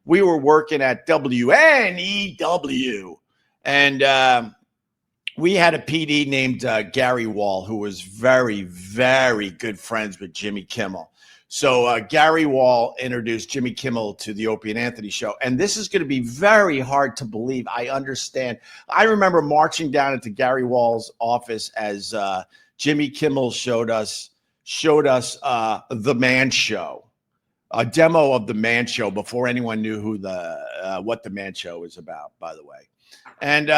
we were working at WNEW, and we had a PD named Gary Wall, who was very, very good friends with Jimmy Kimmel. So Gary Wall introduced Jimmy Kimmel to the Opie and Anthony show. And this is going to be very hard to believe. I understand. I remember marching down into Gary Wall's office as Jimmy Kimmel showed us The Man Show, a demo of The Man Show before anyone knew who what The Man Show is about, by the way. And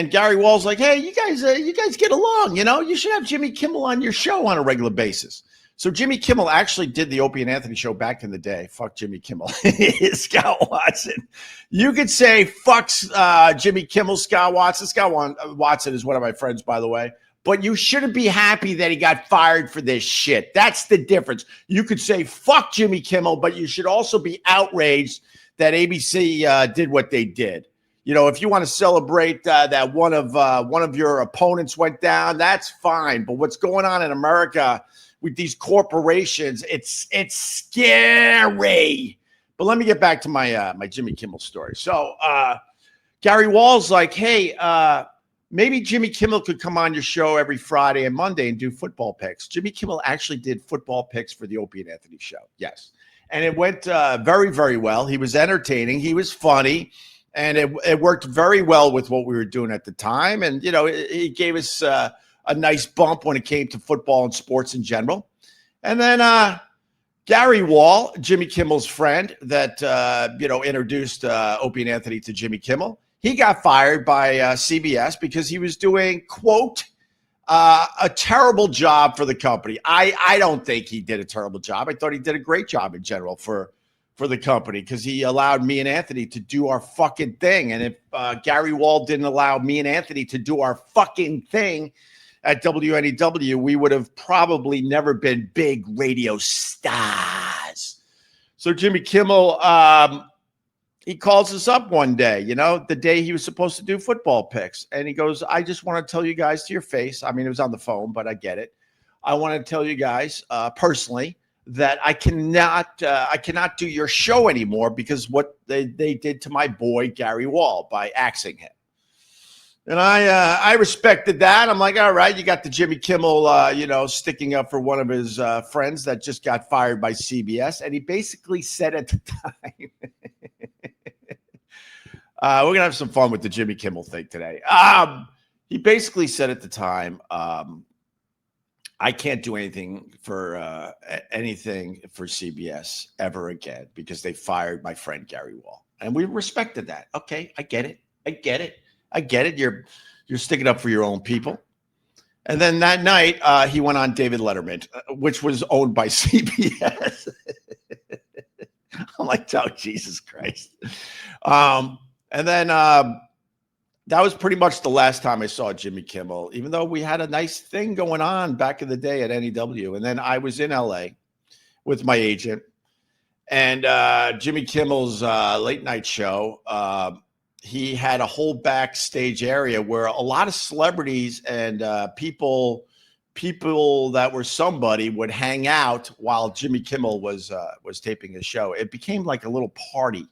Gary Wall's like, hey, you guys get along. You know, you should have Jimmy Kimmel on your show on a regular basis. So Jimmy Kimmel actually did the Opie and Anthony show back in the day. Fuck Jimmy Kimmel. Scott Watson. You could say fuck Jimmy Kimmel, Scott Watson. Scott Watson is one of my friends, by the way. But you shouldn't be happy that he got fired for this shit. That's the difference. You could say fuck Jimmy Kimmel, but you should also be outraged that ABC did what they did. You know, if you want to celebrate that one of your opponents went down, that's fine. But what's going on in America with these corporations, it's scary. But let me get back to my my Jimmy Kimmel story. So Gary Wall's like, hey, maybe Jimmy Kimmel could come on your show every Friday and Monday and do football picks. Jimmy Kimmel actually did football picks for the Opie and Anthony show. Yes. And it went very, very well. He was entertaining. He was funny. And it worked very well with what we were doing at the time. And, you know, he gave us a nice bump when it came to football and sports in general. And then Gary Wall, Jimmy Kimmel's friend that, introduced Opie and Anthony to Jimmy Kimmel, he got fired by CBS because he was doing, quote, a terrible job for the company. I don't think he did a terrible job. I thought he did a great job in general for the company because he allowed me and Anthony to do our fucking thing. And if Gary Wall didn't allow me and Anthony to do our fucking thing at WNEW, we would have probably never been big radio stars. So Jimmy Kimmel, he calls us up one day, you know, the day he was supposed to do football picks. And he goes, I just want to tell you guys to your face. I mean, it was on the phone, but I get it. I want to tell you guys personally that I cannot do your show anymore because what they did to my boy Gary Wall by axing him. And I respected that. I'm like, all right, you got the Jimmy Kimmel, sticking up for one of his friends that just got fired by CBS. And he basically said at the time, we're going to have some fun with the Jimmy Kimmel thing today. He basically said at the time, I can't do anything for CBS ever again because they fired my friend Gary Wall. And we respected that. Okay, I get it. You're sticking up for your own people. And then that night, he went on David Letterman, which was owned by CBS. I'm like, oh, Jesus Christ. And then that was pretty much the last time I saw Jimmy Kimmel, even though we had a nice thing going on back in the day at NEW. And then I was in LA with my agent, and Jimmy Kimmel's late night show, he had a whole backstage area where a lot of celebrities and people that were somebody would hang out while Jimmy Kimmel was taping his show. It became like a little party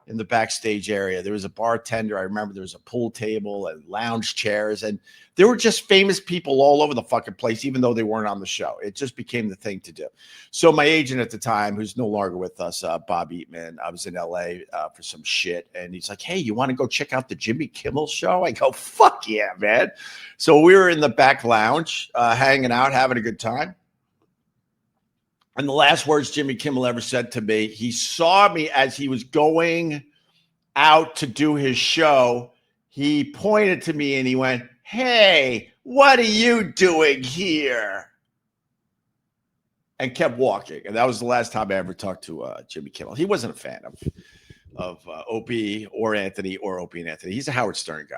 in the backstage area. There was a bartender. I remember there was a pool table and lounge chairs, and there were just famous people all over the fucking place, even though they weren't on the show. It just became the thing to do. So my agent at the time, who's no longer with us, Bob Eatman, I was in LA for some shit. And he's like, hey, you want to go check out the Jimmy Kimmel show? I go, fuck yeah, man. So we were in the back lounge, hanging out, having a good time. And the last words Jimmy Kimmel ever said to me, he saw me as he was going out to do his show. He pointed to me and he went, hey, what are you doing here? And kept walking. And that was the last time I ever talked to Jimmy Kimmel. He wasn't a fan of Opie or Anthony or Opie and Anthony. He's a Howard Stern guy.